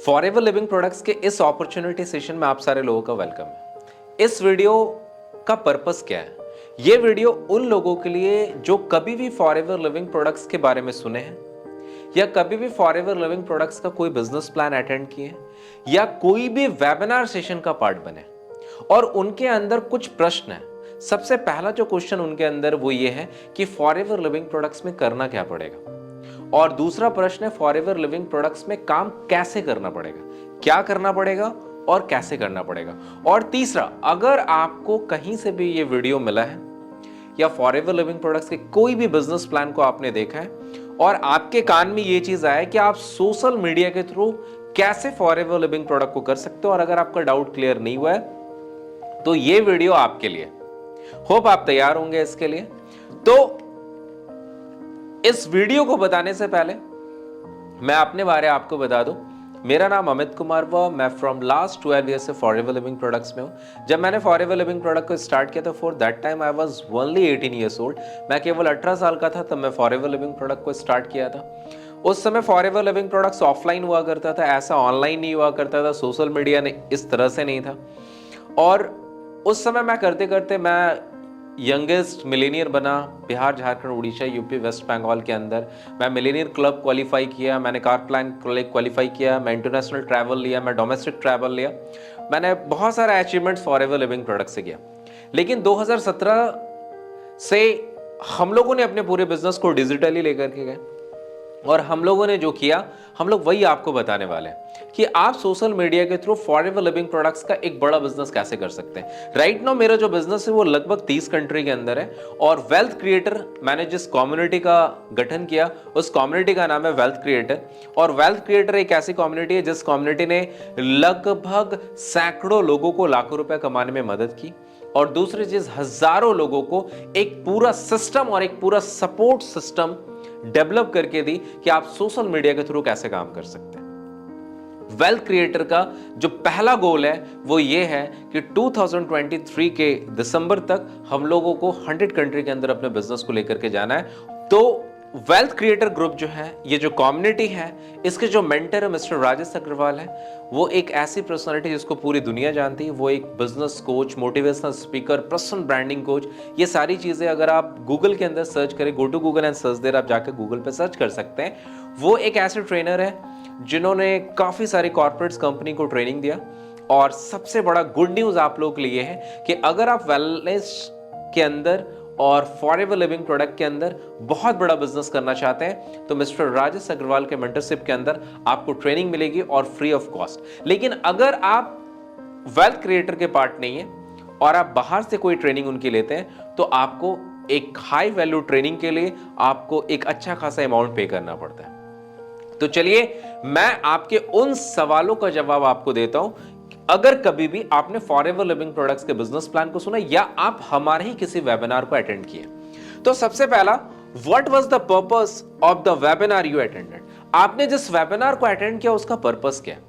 Forever living products के इस opportunity session में आप सारे लोगों का वेलकम है। इस वीडियो का पर्पस क्या है? ये वीडियो उन लोगों के लिए जो कभी भी फॉरएवर लिविंग प्रोडक्ट्स के बारे में सुने हैं या कभी भी फॉरएवर लिविंग प्रोडक्ट्स का कोई बिजनेस प्लान अटेंड किए या कोई भी वेबिनार सेशन का पार्ट बने और उनके अंदर कुछ प्रश्न है। सबसे पहला जो क्वेश्चन उनके अंदर वो ये है कि फॉरएवर लिविंग प्रोडक्ट्स में करना क्या पड़ेगा, और दूसरा प्रश्न है फॉरएवर लिविंग प्रोडक्ट्स में काम कैसे करना पड़ेगा, क्या करना पड़ेगा और कैसे करना पड़ेगा। और तीसरा, अगर आपको कहीं से भी ये वीडियो मिला है या फॉरएवर लिविंग प्रोडक्ट्स के कोई भी बिजनेस प्लान को आपने देखा है और आपके कान में ये चीज आया कि आप सोशल मीडिया के थ्रू कैसे फॉरएवर लिविंग प्रोडक्ट को कर सकते हो, और अगर आपका डाउट क्लियर नहीं हुआ है तो ये वीडियो आपके लिए। होप आप तैयार होंगे इसके लिए। तो इस वीडियो को बताने से पहले मैं अपने बारे आपको बता दूं। मेरा नाम अमित कुमार व मैं फ्रॉम लास्ट 12 ईयर से फॉरएवर लिविंग प्रोडक्ट्स में हूं। जब मैंने फॉरएवर लिविंग प्रोडक्ट को स्टार्ट किया था, for that time I was only 18 years old. मैं केवल 18 साल का था तब मैं फॉरएवर लिविंग प्रोडक्ट को स्टार्ट किया था। उस समय फॉरएवर लिविंग प्रोडक्ट्स ऑफलाइन हुआ करता था, ऐसा ऑनलाइन नहीं हुआ करता था, सोशल मीडिया ने इस तरह से नहीं था। और उस समय मैं करते करते मैं यंगेस्ट मिलेनियर बना। बिहार, झारखंड, उड़ीसा, यूपी, वेस्ट बंगाल के अंदर मैं मिलेनियर क्लब क्वालिफाई किया, मैंने कार प्लान क्वालिफाई किया, मैं इंटरनेशनल ट्रैवल लिया, मैं डोमेस्टिक ट्रैवल लिया। मैंने बहुत सारा अचीवमेंट्स फॉरएवर लिविंग प्रोडक्ट से किया। लेकिन 2017 से हम लोगों ने अपने पूरे बिजनेस को डिजिटली लेकर के गए और हम लोगों ने जो किया, हम लोग वही आपको बताने वाले हैं कि आप सोशल मीडिया के थ्रू फॉरएवर लिविंग प्रोडक्ट्स का एक बड़ा बिजनेस कैसे कर सकते हैं। राइट नाउ मेरा जो बिजनेस है वो लगभग 30 कंट्री के अंदर है, और वेल्थ क्रिएटर मैंने जिस कम्युनिटी का गठन किया उस कम्युनिटी का नाम है वेल्थ क्रिएटर। और वेल्थ क्रिएटर एक ऐसी कम्युनिटी है जिस कम्युनिटी ने लगभग सैकड़ों लोगों को लाखों रुपए कमाने में मदद की, और दूसरी चीज हजारों लोगों को एक पूरा सिस्टम और एक पूरा सपोर्ट सिस्टम डेवलप करके दी कि आप सोशल मीडिया के थ्रू कैसे काम कर सकते हैं। वेल्थ क्रिएटर का जो पहला गोल है वो ये है कि 2023 के दिसंबर तक हम लोगों को 100 कंट्री के अंदर अपने बिजनेस को लेकर के जाना है। तो वेल्थ क्रिएटर ग्रुप जो है, ये जो कम्युनिटी है, इसके जो मेंटर है मिस्टर राजेश अग्रवाल है, वो एक ऐसी पर्सनालिटी जिसको पूरी दुनिया जानती है। वो एक business coach, motivational speaker, personal branding coach, ये सारी चीजें अगर आप गूगल के अंदर सर्च करें, go to Google and search there, आप जाकर गूगल पे सर्च कर सकते हैं। वो एक ऐसे ट्रेनर है जिन्होंने काफी सारी कॉर्पोरेट्स कंपनी को ट्रेनिंग दिया। और सबसे बड़ा गुड न्यूज आप लोग के लिए है कि अगर आप वेलनेस के अंदर और फॉरएवर लिविंग प्रोडक्ट के अंदर बहुत बड़ा बिजनेस करना चाहते हैं तो मिस्टर राजेश अग्रवाल के मेंटरशिप के अंदर आपको ट्रेनिंग मिलेगी और फ्री ऑफ कॉस्ट। लेकिन अगर आप वेल्थ क्रिएटर के पार्ट नहीं है और आप बाहर से कोई ट्रेनिंग उनकी लेते हैं तो आपको एक हाई वैल्यू ट्रेनिंग के लिए आपको एक अच्छा खासा अमाउंट पे करना पड़ता है। तो चलिए मैं आपके उन सवालों का जवाब आपको देता हूं। अगर कभी भी आपने फॉरएवर लिविंग प्रोडक्ट्स के बिजनेस प्लान को सुना या आप हमारे ही किसी वेबिनार को अटेंड किए, तो सबसे पहला, what was the purpose of the webinar you attended? आपने जिस वेबिनार को अटेंड किया उसका पर्पस क्या है?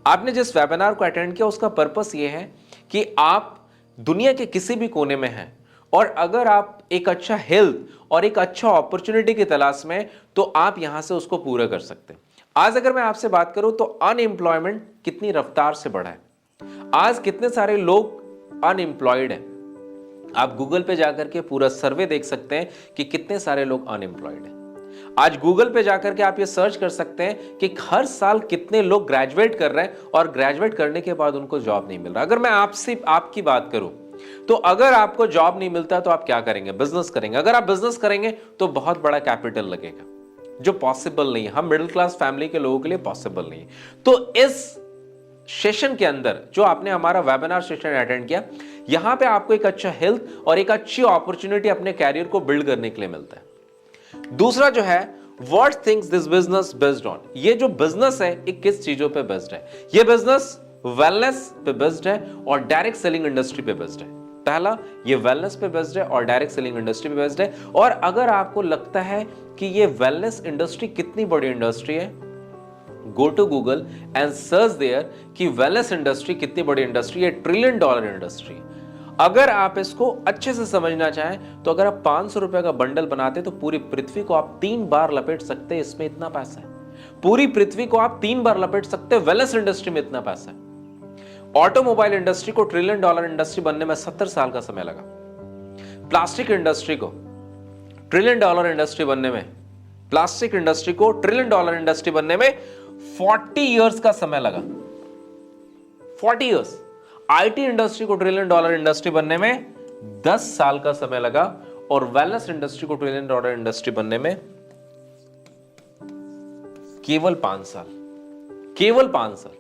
आपने जिस वेबिनार को अटेंड किया उसका पर्पस यह है कि आप दुनिया के किसी भी कोने में हैं और अगर आप एक अच्छा हेल्थ और एक अच्छा अपॉर्चुनिटी की तलाश में, तो आप यहां से उसको पूरा कर सकते हैं। आज अगर मैं आपसे बात करूं तो अनएम्प्लॉयमेंट कितनी रफ्तार से बढ़ा है, आज कितने सारे लोग अनएम्प्लॉयड हैं। आप गूगल पे जाकर के पूरा सर्वे देख सकते हैं कि कितने सारे लोग अनएम्प्लॉयड हैं। आज गूगल पे जाकर के आप ये सर्च कर सकते हैं कि हर साल कितने लोग ग्रेजुएट कर रहे हैं और ग्रेजुएट करने के बाद उनको जॉब नहीं मिल रहा। अगर मैं आपसे आपकी बात करूं तो अगर आपको जॉब नहीं मिलता तो आप क्या करेंगे? बिजनेस करेंगे। अगर आप बिजनेस करेंगे तो बहुत बड़ा कैपिटल लगेगा, जो पॉसिबल नहीं है। हम मिडिल क्लास फैमिली के लोगों के लिए पॉसिबल नहीं है। तो इस सेशन के अंदर जो आपने हमारा वेबिनार सेशन अटेंड किया, यहां पे आपको एक अच्छा हेल्थ और एक अच्छी अपॉर्चुनिटी अपने कैरियर को बिल्ड करने के लिए मिलता है। दूसरा जो है, what things this business based on? ये जो बिजनेस है ये किस चीजों पे बेस्ड है? ये बिजनेस वेलनेस पे बेस्ड है और डायरेक्ट सेलिंग इंडस्ट्री पे बेस्ड है। पहला, ये वेलनेस पे बेस्ड है और डायरेक्ट सेलिंग इंडस्ट्री पे बेस्ड है। और अगर आपको लगता है कि ये वेलनेस इंडस्ट्री कितनी बड़ी इंडस्ट्री है, go to Google and search there कि वेलनेस इंडस्ट्री कितनी बड़ी इंडस्ट्री है, $1 ट्रिलियन इंडस्ट्री। अगर आप इसको अच्छे से समझना चाहें तो अगर आप 500 रुपए का बंडल बनाते तो पूरी पृथ्वी को आप 3 बार लपेट सकते हैं, इसमें इतना पैसा है। पूरी पृथ्वी को आप 3 बार लपेट सकते हैं। वेलनेस इंडस्ट्री में इतना पैसा है। ऑटोमोबाइल इंडस्ट्री को $1 ट्रिलियन इंडस्ट्री बनने में 70 साल का समय लगा। प्लास्टिक इंडस्ट्री को $1 ट्रिलियन इंडस्ट्री बनने में, प्लास्टिक इंडस्ट्री को $1 ट्रिलियन इंडस्ट्री बनने में 40 इयर्स का समय लगा। 40 इयर्स। आईटी इंडस्ट्री को $1 ट्रिलियन इंडस्ट्री बनने में 10 साल का समय लगा और वेलनेस इंडस्ट्री को $1 ट्रिलियन इंडस्ट्री बनने में केवल 5 साल। केवल 5 साल।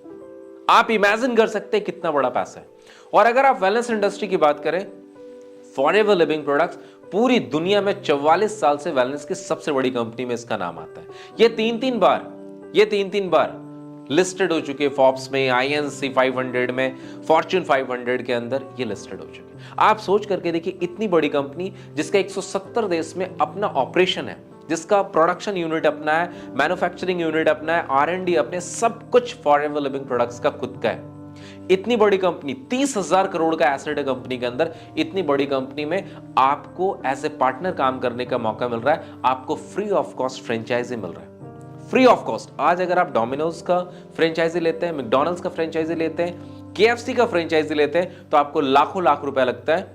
आप इमेजिन कर सकते हैं कितना बड़ा पैसा है। और अगर आप वेलनेस इंडस्ट्री की बात करें, फॉरएवर लिविंग प्रोडक्ट्स पूरी दुनिया में 44 साल से वेलनेस की सबसे बड़ी कंपनी में इसका नाम आता है। ये तीन तीन बार लिस्टेड हो चुके फोर्ब्स में, INC 500 में, फॉर्च्यून 500 के अंदर ये लिस्टेड हो चुके। आप सोच करके देखिए, इतनी बड़ी कंपनी जिसका 170 देश में अपना ऑपरेशन है, जिसका प्रोडक्शन यूनिट अपना है, मैन्युफैक्चरिंग यूनिट अपना है, R&D अपने, सब कुछ फॉरएवर लिविंग प्रोडक्ट्स का खुद का है। इतनी बड़ी कंपनी, 30,000 करोड़ का एसेट है कंपनी के अंदर। इतनी बड़ी कंपनी में आपको एज ए पार्टनर काम करने का मौका मिल रहा है। आपको फ्री ऑफ कॉस्ट फ्रेंचाइजी मिल रहा है, फ्री ऑफ कॉस्ट। आज अगर आप डोमिनोज का फ्रेंचाइजी लेते हैं, मैकडॉनल्ड्स का फ्रेंचाइजी लेते हैं, KFC का फ्रेंचाइजी लेते हैं, तो आपको लाखों लाख रुपया लगता है।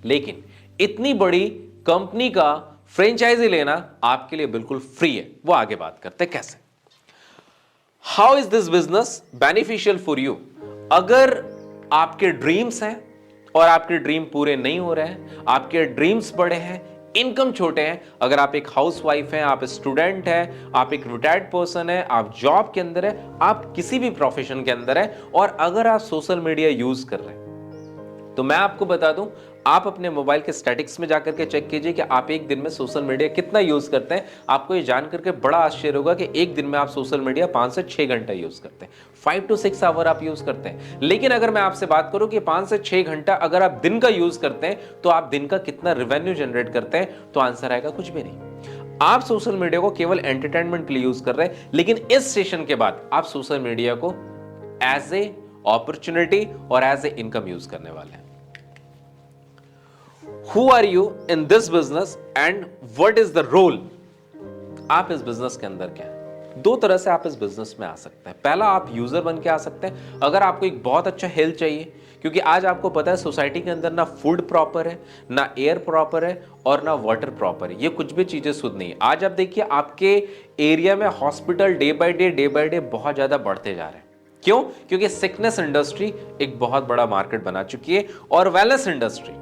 लेकिन इतनी बड़ी कंपनी का फ्रेंचाइजी लेना आपके लिए बिल्कुल फ्री है। वो आगे बात करते हैं कैसे। How is this business beneficial for you? अगर आपके ड्रीम्स हैं और आपके ड्रीम पूरे नहीं हो रहे हैं, आपके ड्रीम्स बड़े हैं, इनकम छोटे हैं, अगर आप एक हाउसवाइफ हैं, आप स्टूडेंट हैं, आप एक रिटायर्ड पर्सन है, आप जॉब के अंदर है, आप किसी भी प्रोफेशन के अंदर है, और अगर आप सोशल मीडिया यूज कर रहे हैं, तो मैं आपको बता दूं, आप अपने मोबाइल के स्टैटिक्स में जाकर के चेक कीजिए कि आप एक दिन में सोशल मीडिया कितना यूज करते हैं। आपको ये जान करके बड़ा आश्चर्य होगा कि एक दिन में आप सोशल मीडिया 5 से 6 घंटा यूज करते हैं, 5 to 6 आवर आप यूज करते हैं। लेकिन अगर मैं आपसे बात करूं कि 5 से 6 घंटा अगर आप दिन का यूज करते हैं, तो आप दिन का कितना रेवेन्यू जनरेट करते हैं? तो आंसर आएगा कुछ भी नहीं। आप सोशल मीडिया को केवल एंटरटेनमेंट के लिए यूज कर रहे हैं, लेकिन इस सेशन के बाद आप सोशल मीडिया को एज ए अपॉर्चुनिटी और एज ए इनकम यूज करने वाले हैं। Who are you in this business and what is the role? आप इस बिजनेस के अंदर क्या है? 2 तरह से आप इस बिजनेस में आ सकते हैं। पहला, आप यूजर बन के आ सकते हैं। अगर आपको एक बहुत अच्छा हेल्थ चाहिए, क्योंकि आज आपको पता है सोसाइटी के अंदर ना फूड प्रॉपर है, ना एयर प्रॉपर है और ना वाटर प्रॉपर है। ये कुछ भी चीजें शुद्ध नहीं है। आज आप देखिए, आपके एरिया में हॉस्पिटल डे बाय डे बहुत ज्यादा बढ़ते जा रहे हैं। क्यों? क्योंकि सिकनेस इंडस्ट्री एक बहुत बड़ा मार्केट बना चुकी है और वेलनेस इंडस्ट्री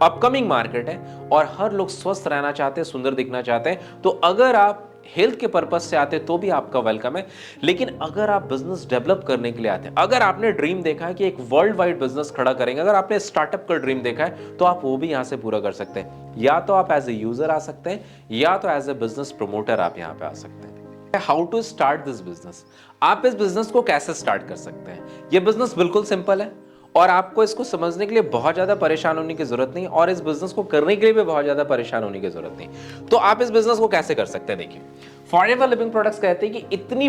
अपकमिंग मार्केट है और हर लोग स्वस्थ रहना चाहते हैं, सुंदर दिखना चाहते हैं। तो अगर आप हेल्थ के पर्पज से आते हैं तो भी आपका वेलकम है। लेकिन अगर आप बिजनेस डेवलप करने के लिए आते हैं, अगर आपने ड्रीम देखा है कि एक वर्ल्ड वाइड बिजनेस खड़ा करेंगे, अगर आपने स्टार्टअप का ड्रीम देखा है, तो आप वो भी यहां से पूरा कर सकते हैं। या तो आप एज ए यूजर आ सकते हैं, या तो एज ए बिजनेस प्रमोटर आप यहां पे आ सकते हैं। How to start this business? आप इस बिजनेस को कैसे स्टार्ट कर सकते हैं? यह बिजनेस बिल्कुल सिंपल है और आपको इसको समझने के लिए बहुत ज्यादा परेशान होने की जरूरत नहीं, और इस बिजनेस को करने के लिए भी बहुत ज्यादा परेशान होने की जरूरत नहीं। तो आप इस बिजनेस को कैसे कर सकते हैं? देखिए, फॉरएवर लिविंग प्रोडक्ट्स कहते हैं कि इतनी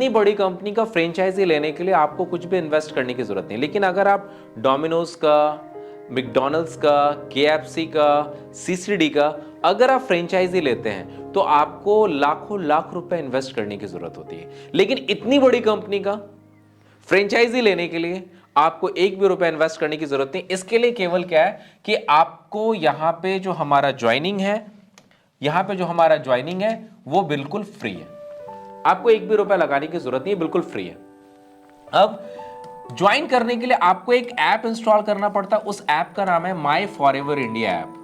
बड़ी कंपनी का फ्रेंचाइजी लेने के लिए आपको कुछ भी इन्वेस्ट करने की जरूरत नहीं। लेकिन अगर आप डोमिनोज का, मैकडॉनल्ड्स का, KFC का, CCD का अगर आप फ्रेंचाइजी लेते हैं, तो आपको लाखों लाख रुपए इन्वेस्ट करने की जरूरत होती है। लेकिन इतनी बड़ी कंपनी का फ्रेंचाइजी लेने के लिए आपको एक भी रुपया इन्वेस्ट करने की जरूरत नहीं। इसके लिए केवल क्या है कि आपको यहां पे जो हमारा ज्वाइनिंग है, वो बिल्कुल फ्री है। आपको एक भी रुपया लगाने की जरूरत नहीं है, बिल्कुल फ्री है। अब ज्वाइन करने के लिए आपको एक ऐप इंस्टॉल करना पड़ता है। उस ऐप का नाम है माई फॉरएवर इंडिया ऐप।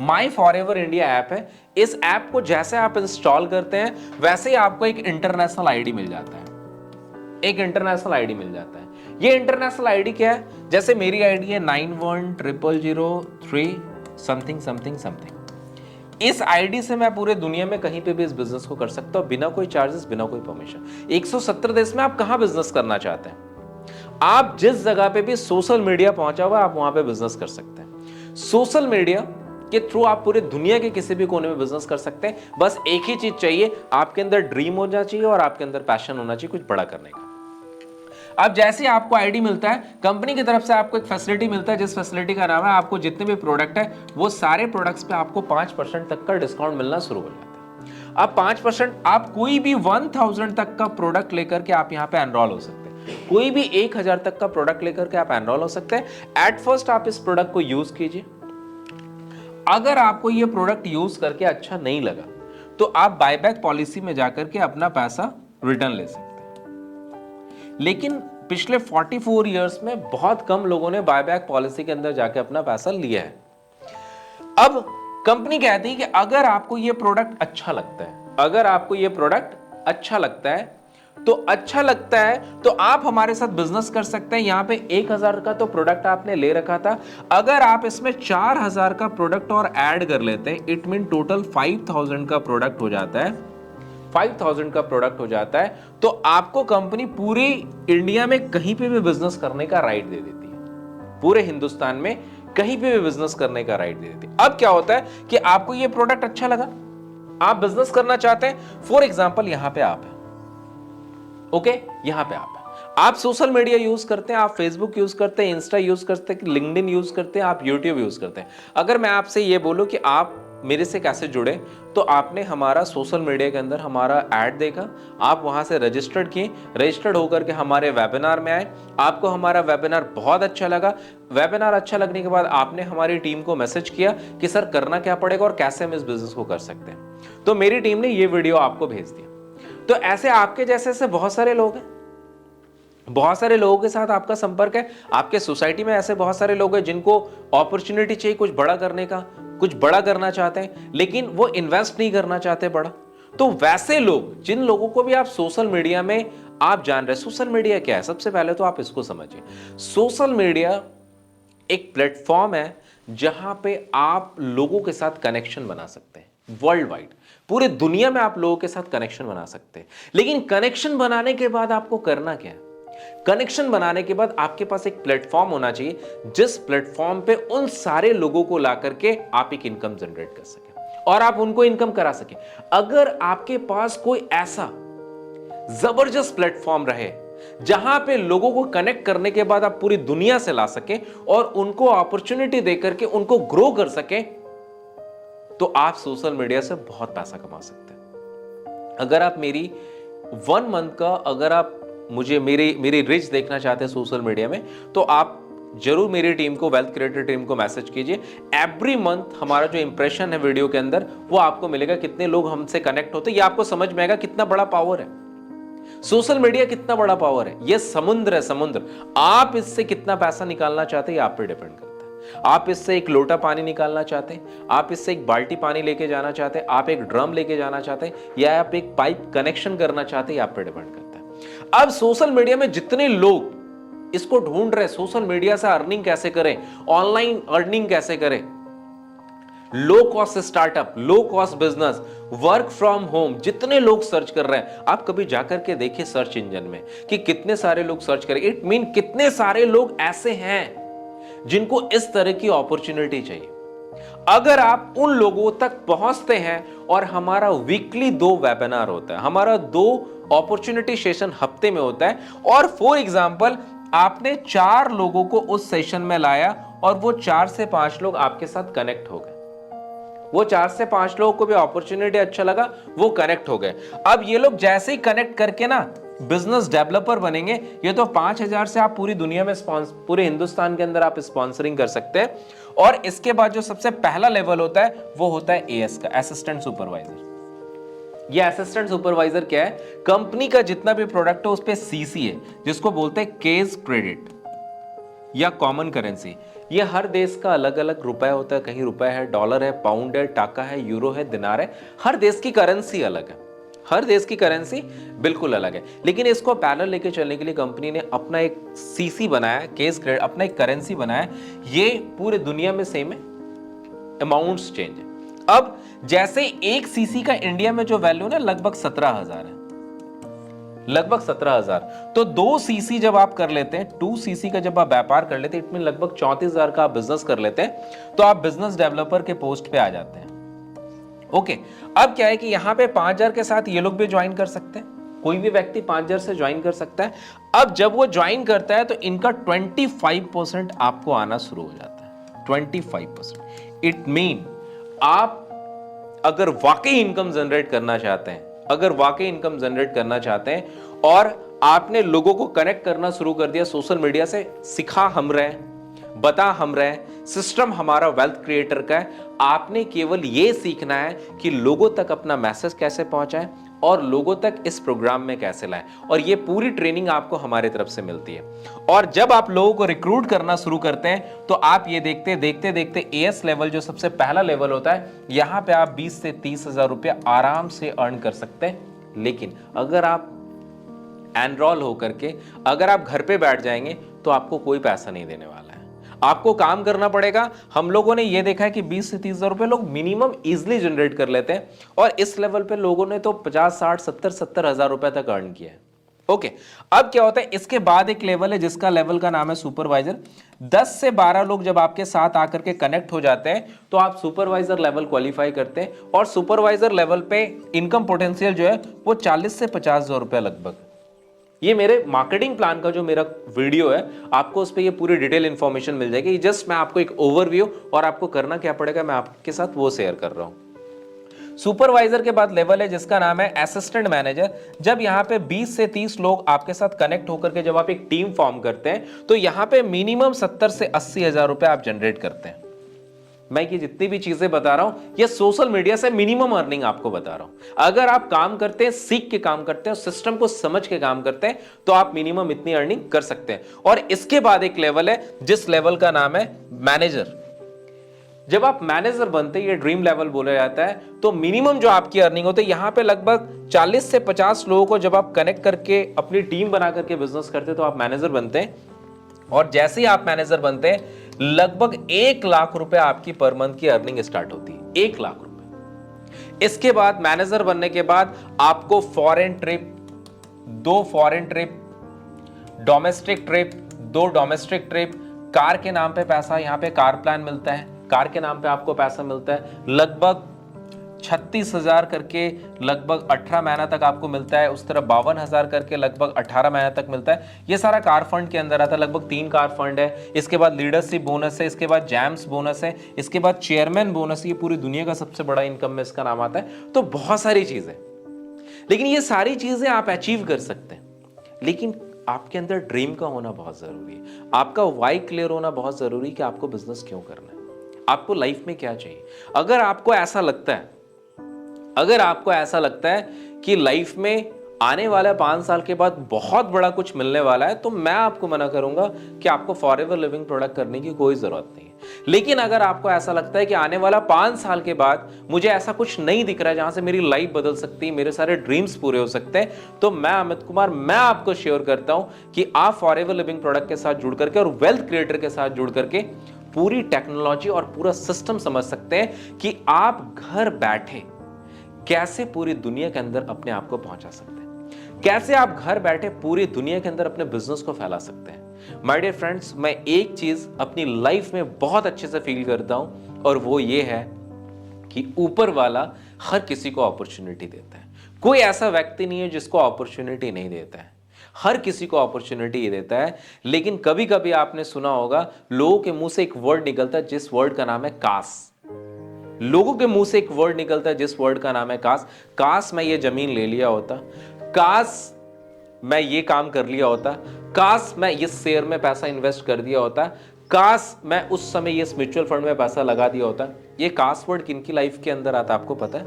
माई फॉरएवर इंडिया ऐप है। इस ऐप को जैसे आप इंस्टॉल करते हैं, वैसे ही आपको एक इंटरनेशनल आईडी मिल जाता है। ये इंटरनेशनल आईडी क्या है? जैसे मेरी आईडी है 910003 समथिंग। इस आईडी से मैं पूरे दुनिया में कहीं पे भी इस बिजनेस को कर सकता हूं, बिना कोई चार्जेस, बिना कोई परमिशन। 170 देश में आप कहां बिजनेस करना चाहते हैं, आप जिस जगह पे भी सोशल मीडिया पहुंचा हुआ, आप वहां पे बिजनेस कर सकते हैं। सोशल मीडिया के थ्रू आप पूरे दुनिया के किसी भी कोने में बिजनेस कर सकते हैं। बस एक ही चीज चाहिए, आपके अंदर ड्रीम होना चाहिए और आपके अंदर पैशन होना चाहिए कुछ बड़ा करने का। अब जैसे आपको आईडी मिलता है, कंपनी की तरफ से आपको एक फैसिलिटी मिलता है, जिस फैसिलिटी का नाम है आपको जितने भी प्रोडक्ट है वो सारे प्रोडक्ट्स पे आपको 5% तक का डिस्काउंट मिलना शुरू हो जाता है। अब 5% आप कोई भी 1000 तक का प्रोडक्ट लेकर के आप यहाँ पे एनरोल हो सकते हैं, कोई भी 1000 तक का प्रोडक्ट लेकर के आप एनरोल हो सकते हैं। एट फर्स्ट आप इस प्रोडक्ट को यूज कीजिए, अगर आपको ये प्रोडक्ट यूज करके अच्छा नहीं लगा तो आप बायबैक पॉलिसी में जाकर के अपना पैसा रिटर्न ले सकते हैं। लेकिन पिछले 44 इयर्स में बहुत कम लोगों ने बायबैक पॉलिसी के अंदर जाके अपना पैसा लिया है। अब कंपनी कहती है कि अगर आपको ये प्रोडक्ट अच्छा लगता है, अगर आपको ये प्रोडक्ट अच्छा लगता है तो आप हमारे साथ बिजनेस कर सकते हैं। यहां पे 1000 का तो प्रोडक्ट आपने ले रखा था, अगर आप इसमें 4000 का प्रोडक्ट और ऐड कर लेते हैं, इट मीन टोटल 5000 का प्रोडक्ट हो जाता है। 5000 का प्रोडक्ट हो जाता है तो आपको कंपनी पूरी इंडिया में कहीं पे भी बिजनेस करने का राइट दे देती है, पूरे हिंदुस्तान में कहीं पे भी बिजनेस करने का राइट दे देती है। अब क्या होता है कि आपको ये प्रोडक्ट अच्छा लगा, आप बिजनेस करना चाहते हैं, फॉर एग्जांपल यहां पे आप हैं, ओके, यहां पे आप सोशल मीडिया यूज करते हैं, आप फेसबुक यूज करते हैं, इंस्टा यूज करते हैं, लिंक्डइन यूज करते हैं, आप यूट्यूब यूज करते हैं। अगर मैं आपसे ये बोलूं कि आप मेरे से कैसे जुड़े, तो आपने हमारा सोशल मीडिया के अंदर हमारा ऐड देखा, आप वहां से रजिस्टर्ड किए, रजिस्टर्ड होकर के हमारे वेबिनार में आए, आपको हमारा वेबिनार बहुत अच्छा लगा। वेबिनार अच्छा लगने के बाद आपने हमारी टीम को मैसेज किया कि सर करना क्या पड़ेगा और कैसे हम इस बिजनेस को कर सकते हैं, तो मेरी टीम ने ये वीडियो आपको भेज दिया। तो ऐसे आपके जैसे बहुत सारे लोग हैं, बहुत सारे लोगों के साथ आपका संपर्क है, आपके सोसाइटी में ऐसे बहुत सारे लोग हैं जिनको अपॉर्चुनिटी चाहिए कुछ बड़ा करने का, कुछ बड़ा करना चाहते हैं लेकिन वो इन्वेस्ट नहीं करना चाहते बड़ा। तो वैसे लोग, जिन लोगों को भी आप सोशल मीडिया में आप जान रहे हैं, सोशल मीडिया क्या है, सबसे पहले तो आप इसको समझिए। सोशल मीडिया एक प्लेटफॉर्म है जहां पे आप लोगों के साथ कनेक्शन बना सकते हैं, वर्ल्ड वाइड, पूरे दुनिया में आप लोगों के साथ कनेक्शन बना सकते हैं। लेकिन कनेक्शन बनाने के बाद आपको करना क्या है? कनेक्शन बनाने के बाद आपके पास एक प्लेटफॉर्म होना चाहिए, जिस प्लेटफॉर्म पे उन सारे लोगों को ला करके आप एक इनकम जनरेट कर सकें और आप उनको इनकम करा सकें। अगर आपके पास कोई ऐसा जबरदस्त प्लेटफॉर्म रहे जहां पे लोगों को कनेक्ट करने के बाद आप पूरी दुनिया से ला सकें और उनको अपॉर्चुनिटी देकर के उनको ग्रो कर सकें, तो आप सोशल मीडिया से बहुत पैसा कमा सकते हैं। अगर आप मेरी 1 मंथ का, अगर आप मुझे मेरी रिच देखना चाहते हैं सोशल मीडिया में, तो आप जरूर मेरी टीम को, वेल्थ क्रिएटर टीम को मैसेज कीजिए। एवरी मंथ हमारा जो इंप्रेशन है वीडियो के अंदर वो आपको मिलेगा, कितने लोग हमसे कनेक्ट होते हैं, ये आपको समझ में आएगा कितना बड़ा पावर है सोशल मीडिया, कितना बड़ा पावर है। ये समुद्र है, समुद्र। आप इससे कितना पैसा निकालना चाहते हैं ये आप पे डिपेंड करता है। आप इससे एक लोटा पानी निकालना चाहते हैं, आप इससे एक बाल्टी पानी लेके जाना चाहते हैं, आप एक ड्रम लेके जाना चाहते हैं, या आप एक पाइप कनेक्शन करना चाहते हैं, ये आप पे डिपेंड करता है। अब सोशल मीडिया में जितने लोग इसको ढूंढ रहे हैं, सोशल मीडिया से अर्निंग कैसे करें, ऑनलाइन अर्निंग कैसे करें, low cost startup, low cost business, work from home, जितने लोग सर्च कर रहे हैं, आप कभी जाकर के देखिए सर्च इंजन में कि कितने सारे लोग सर्च करें। इट मीन कितने सारे लोग ऐसे हैं जिनको इस तरह की अपॉर्चुनिटी चाहिए। अगर आप उन लोगों तक पहुंचते हैं, और हमारा वीकली 2 वेबिनार होता है, हमारा 2 अपॉर्चुनिटी सेशन हफ्ते में होता है, और फॉर एग्जांपल आपने 4 लोगों को उस सेशन में लाया और वो 4 से 5 लोग आपके साथ कनेक्ट हो गए, वो 4 से 5 लोगों को भी अपॉर्चुनिटी अच्छा लगा, वो कनेक्ट हो गए। अब ये लोग जैसे ही कनेक्ट करके ना बिजनेस डेवलपर बनेंगे, ये तो 5000 से आप पूरी दुनिया में, पूरे हिंदुस्तान के अंदर आप स्पॉन्सरिंग कर सकते हैं। और इसके बाद जो सबसे पहला लेवल होता है वो होता है एएस का, असिस्टेंट सुपरवाइजर। ये असिस्टेंट सुपरवाइजर क्या है? कंपनी का जितना भी प्रोडक्ट है उस पे सीसी है, जिसको बोलते हैं केस क्रेडिट या कॉमन करेंसी। ये हर देश का अलग अलग रुपए होता है, कहीं रुपए है, डॉलर है, पाउंड है, टाका है, यूरो है, दिनार है। हर देश की करेंसी अलग है, हर देश की करेंसी बिल्कुल अलग है। लेकिन इसको पैरेलल लेके चलने के लिए कंपनी ने अपना एक सीसी बनाया, केस क्रेडिट, अपना एक करेंसी बनाया। ये पूरे दुनिया में सेम है, अमाउंट्स चेंज है। अब जैसे एक सीसी का इंडिया में जो वैल्यू ना लगभग 17,000 है, लगभग 17,000। तो 2 सीसी जब आप कर लेते हैं, 2 सीसी का जब आप व्यापार कर लेते हैं, इतने लगभग 34,000 का आप बिजनेस कर लेते हैं, तो आप बिजनेस डेवलपर के पोस्ट पे आ जाते हैं। ओके, अब क्या है कि यहां पे 5,000 के साथ ये लोग भी ज्वाइन कर सकते हैं, कोई भी व्यक्ति 5,000 से ज्वाइन कर सकता है। अब जब वो ज्वाइन करता है तो इनका 25% आपको आना शुरू हो जाता है। 25%। इट मीन आप अगर वाकई इनकम जनरेट करना चाहते हैं, अगर वाकई इनकम जनरेट करना चाहते हैं और आपने लोगों को कनेक्ट करना शुरू कर दिया सोशल मीडिया से, सिखा हम रहे, बता हम रहे, सिस्टम हमारा वेल्थ क्रिएटर का है, आपने केवल यह सीखना है कि लोगों तक अपना मैसेज कैसे पहुंचाएं और लोगों तक इस प्रोग्राम में कैसे लाएं। और ये पूरी ट्रेनिंग आपको हमारी तरफ से मिलती है। और जब आप लोगों को रिक्रूट करना शुरू करते हैं तो आप ये देखते देखते एएस लेवल जो सबसे पहला लेवल होता है, यहां पे आप 20 से 30,000 रुपया आराम से अर्न कर सकते हैं। लेकिन अगर आप एनरोल होकर के अगर आप घर पे बैठ जाएंगे तो आपको कोई पैसा नहीं देने वाला है, आपको काम करना पड़ेगा। हम लोगों ने यह देखा है कि 20 से 30,000 रुपए लोग मिनिमम इजिली जनरेट कर लेते हैं और इस लेवल पे लोगों ने तो 50, 60, 70 हजार रुपए तक अर्न किया है। ओके, अब क्या होता है, इसके बाद एक लेवल है जिसका लेवल का नाम है सुपरवाइजर। 10 से 12 लोग जब आपके साथ आकर के कनेक्ट हो जाते हैं तो आप सुपरवाइजर लेवल क्वालिफाई करते हैं और सुपरवाइजर लेवल पे इनकम पोटेंशियल जो है वो 40 से 50,000 रुपया लगभग। ये मेरे मार्केटिंग प्लान का जो मेरा वीडियो है, आपको उस पर ये पूरी डिटेल इंफॉर्मेशन मिल जाएगी। जस्ट मैं आपको एक ओवरव्यू और आपको करना क्या पड़ेगा मैं आपके साथ वो शेयर कर रहा हूं। सुपरवाइजर के बाद लेवल है जिसका नाम है असिस्टेंट मैनेजर। जब यहां पे 20 से 30 लोग आपके साथ कनेक्ट होकर के जब आप एक टीम फॉर्म करते हैं तो यहां पे मिनिमम 70 से 80 हजार रुपए आप जनरेट करते हैं। मैं ये जितनी भी चीजें बता रहा हूं ये सोशल मीडिया से मिनिमम अर्निंग आपको बता रहा हूं। अगर आप काम करते हैं, सीख के काम करते हैं, सिस्टम को समझ के काम करते हैं तो आप मिनिमम इतनी अर्निंग कर सकते हैं। और इसके बाद एक लेवल है जिस लेवल का नाम है मैनेजर। जब आप मैनेजर बनते हैं, ये ड्रीम लेवल बोला जाता है, तो मिनिमम जो आपकी अर्निंग होती है यहां पे लगभग 40 से 50 लोगों को जब आप कनेक्ट करके अपनी टीम बना करके बिजनेस करते हैं तो आप मैनेजर बनते हैं। और जैसे ही आप मैनेजर बनते हैं लगभग 1 लाख रुपए आपकी पर मंथ की अर्निंग स्टार्ट होती है। 1 लाख रुपए। इसके बाद मैनेजर बनने के बाद आपको foreign trip, 2 foreign trip, domestic trip, 2 domestic trip, car के नाम पे पैसा, यहां पे कार प्लान मिलता है, कार के नाम पे आपको पैसा मिलता है लगभग 36,000 करके लगभग 18 महीना तक आपको मिलता है। उस तरह 52,000 करके लगभग 18 महीना तक मिलता है। ये सारा कार फंड के अंदर आता है, लगभग 3 कार फंड है। इसके बाद लीडरशिप बोनस है, इसके बाद जैम्स बोनस है, इसके बाद चेयरमैन बोनस। ये पूरी दुनिया का सबसे बड़ा इनकम में इसका नाम आता है। तो बहुत सारी चीजें, लेकिन ये सारी चीजें आप अचीव कर सकते हैं, लेकिन आपके अंदर ड्रीम का होना बहुत जरूरी है। आपका वाई क्लियर होना बहुत जरूरी है कि आपको बिजनेस क्यों करना है, आपको लाइफ में क्या चाहिए। अगर आपको ऐसा लगता है, अगर आपको ऐसा लगता है कि लाइफ में आने वाला 5 साल के बाद बहुत बड़ा कुछ मिलने वाला है, तो मैं आपको मना करूंगा कि आपको फॉरएवर लिविंग प्रोडक्ट करने की कोई जरूरत नहीं है। लेकिन अगर आपको ऐसा लगता है कि आने वाला 5 साल के बाद मुझे ऐसा कुछ नहीं दिख रहा है जहां से मेरी लाइफ बदल सकती है, मेरे सारे ड्रीम्स पूरे हो सकते हैं, तो मैं अमित कुमार, मैं आपको श्योर करता हूं कि आप फॉरएवर लिविंग प्रोडक्ट के साथ जुड़ करके और वेल्थ क्रिएटर के साथ जुड़ करके पूरी टेक्नोलॉजी और पूरा सिस्टम समझ सकते हैं कि आप घर बैठे कैसे पूरी दुनिया के अंदर अपने आप को पहुंचा सकते हैं, कैसे आप घर बैठे पूरी दुनिया के अंदर अपने बिजनेस को फैला सकते हैं। माय डियर फ्रेंड्स, मैं एक चीज अपनी लाइफ में बहुत अच्छे से फील करता हूं और वो ये है कि ऊपर वाला हर किसी को अपॉर्चुनिटी देता है। कोई ऐसा व्यक्ति नहीं है जिसको अपॉर्चुनिटी नहीं देता है, हर किसी को अपॉर्चुनिटी देता है। लेकिन कभी कभी आपने सुना होगा लोगों के मुंह से एक वर्ड निकलता है जिस वर्ड का नाम है काश। लोगों के मुंह से एक वर्ड निकलता है जिस वर्ड का नाम है काश। काश मैं ये जमीन ले लिया होता, काश मैं ये काम कर लिया होता, काश मैं इस शेयर में पैसा इन्वेस्ट कर दिया होता, काश मैं उस समय इस म्यूचुअल फंड में पैसा लगा दिया होता। ये काश वर्ड किनकी लाइफ के अंदर आता है आपको पता है?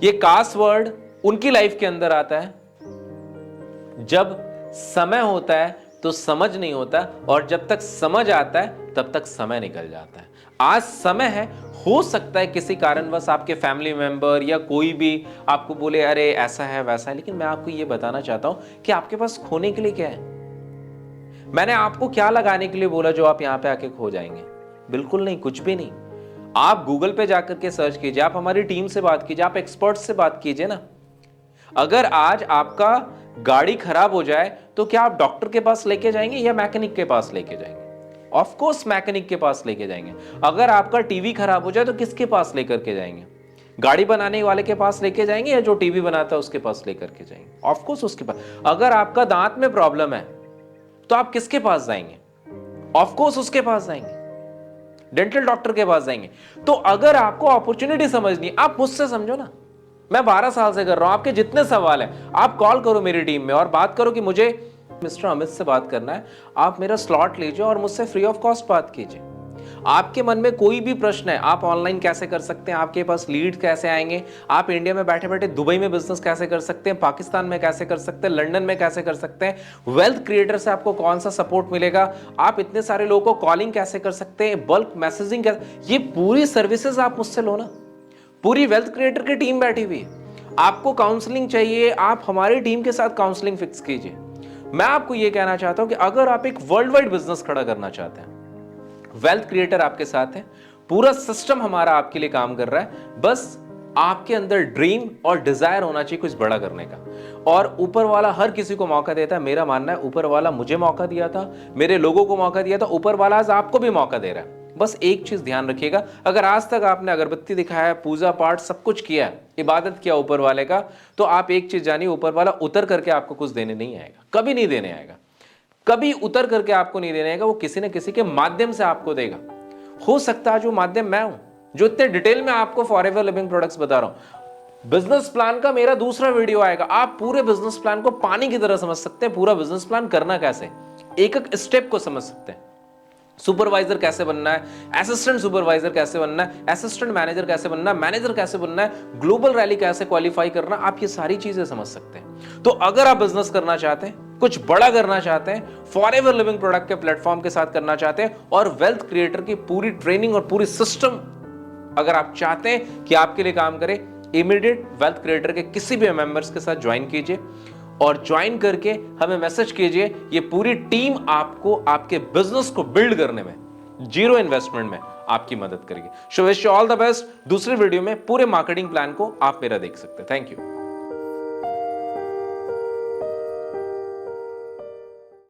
ये काश वर्ड उनकी लाइफ के अंदर आता है जब समय होता है तो समझ नहीं होता, और जब तक समझ आता है तब तक समय निकल जाता है। आज समय है, हो सकता है किसी कारणवश आपके फैमिली मेंबर या कोई भी आपको बोले अरे ऐसा है वैसा है, लेकिन मैं आपको यह बताना चाहता हूं कि आपके पास खोने के लिए क्या है। मैंने आपको क्या लगाने के लिए बोला जो आप यहां पे आके खो जाएंगे? बिल्कुल नहीं, कुछ भी नहीं। आप गूगल पे जाकर के सर्च कीजिए, आप हमारी टीम से बात कीजिए, आप एक्सपर्ट से बात कीजिए ना। अगर आज आपका गाड़ी खराब हो जाए तो क्या आप डॉक्टर के पास लेके जाएंगे या मैकेनिक के पास लेके जाएंगे? ऑफ कोर्स मैकेनिक के पास लेके जाएंगे। अगर आपका टीवी खराब हो जाए तो किसके पास लेकर के जाएंगे? गाड़ी बनाने वाले के पास लेके जाएंगे या जो टीवी बनाता है उसके पास लेकर के जाएंगे? ऑफ कोर्स उसके पास। अगर आपका दांत में प्रॉब्लम है तो आप किसके पास जाएंगे? ऑफ कोर्स उसके पास जाएंगे, डेंटल डॉक्टर के पास जाएंगे। तो अगर आपको अपॉर्चुनिटी समझनी है, आप मुझसे समझो ना। मैं 12 साल से कर रहा हूं, आपके जितने सवाल हैं आप कॉल करो मेरी टीम में और बात करो कि मुझे मिस्टर अमित से बात करना है, आप मेरा स्लॉट लीजिए और मुझसे फ्री ऑफ कॉस्ट बात कीजिए। आपके मन में कोई भी प्रश्न है, आप ऑनलाइन कैसे कर सकते हैं, आपके पास लीड कैसे आएंगे, आप इंडिया में बैठे बैठे दुबई में बिजनेस कैसे कर सकते हैं, पाकिस्तान में कैसे कर सकते हैं, लंदन में कैसे कर सकते हैं, वेल्थ क्रिएटर से आपको कौन सा सपोर्ट मिलेगा, आप इतने सारे लोगों को कॉलिंग कैसे कर सकते हैं, बल्क मैसेजिंग कैसे, ये पूरी सर्विसेज आप मुझसे लो ना। पूरी वेल्थ क्रिएटर की टीम बैठी हुई है। आपको काउंसलिंग चाहिए, आप हमारी टीम के साथ काउंसलिंग फिक्स कीजिए। मैं आपको यह कहना चाहता हूं कि अगर आप एक वर्ल्ड वाइड बिजनेस खड़ा करना चाहते हैं, वेल्थ क्रिएटर आपके साथ है, पूरा सिस्टम हमारा आपके लिए काम कर रहा है, बस आपके अंदर ड्रीम और डिजायर होना चाहिए कुछ बड़ा करने का। और ऊपर वाला हर किसी को मौका देता है। मेरा मानना है ऊपर वाला मुझे मौका दिया था, मेरे लोगों को मौका दिया था, ऊपर वाला आज आपको भी मौका दे रहा है। बस एक चीज ध्यान रखिएगा, अगर आज तक आपने अगरबत्ती दिखाया है, पूजा पाठ सब कुछ किया है, इबादत किया ऊपर वाले का, तो आप एक चीज जानिए, ऊपर वाला उतर करके आपको कुछ देने नहीं आएगा, कभी नहीं देने आएगा, कभी उतर करके आपको नहीं देने आएगा। वो किसी न किसी के माध्यम से आपको देगा। हो सकता है जो माध्यम मैं हूं, जो इतने डिटेल में आपको फॉरएवर लिविंग प्रोडक्ट्स बता रहा हूं। बिजनेस प्लान का मेरा दूसरा वीडियो आएगा, आप पूरे बिजनेस प्लान को पानी की तरह समझ सकते हैं। पूरा बिजनेस प्लान करना कैसे, एक एक स्टेप को समझ सकते हैं। सुपरवाइजर कैसे बनना है, असिस्टेंट सुपरवाइजर कैसे बनना है, असिस्टेंट मैनेजर कैसे बनना है, मैनेजर कैसे बनना है, ग्लोबल रैली कैसे क्वालिफाई करना, आप ये सारी चीजें समझ सकते हैं। तो अगर आप बिजनेस करना चाहते हैं, कुछ बड़ा करना चाहते हैं, फॉरएवर लिविंग प्रोडक्ट के प्लेटफॉर्म के साथ करना चाहते हैं, और वेल्थ क्रिएटर की पूरी ट्रेनिंग और पूरी सिस्टम अगर आप चाहते हैं कि आपके लिए काम करे, इमीडिएट वेल्थ क्रिएटर के किसी भी मेंबर्स के साथ ज्वाइन कीजिए और ज्वाइन करके हमें मैसेज कीजिए। ये पूरी टीम आपको आपके बिजनेस को बिल्ड करने में जीरो इन्वेस्टमेंट में आपकी मदद करेगी। So wish you all the best. दूसरे वीडियो में पूरे मार्केटिंग प्लान को आप मेरा देख सकते हैं। Thank you.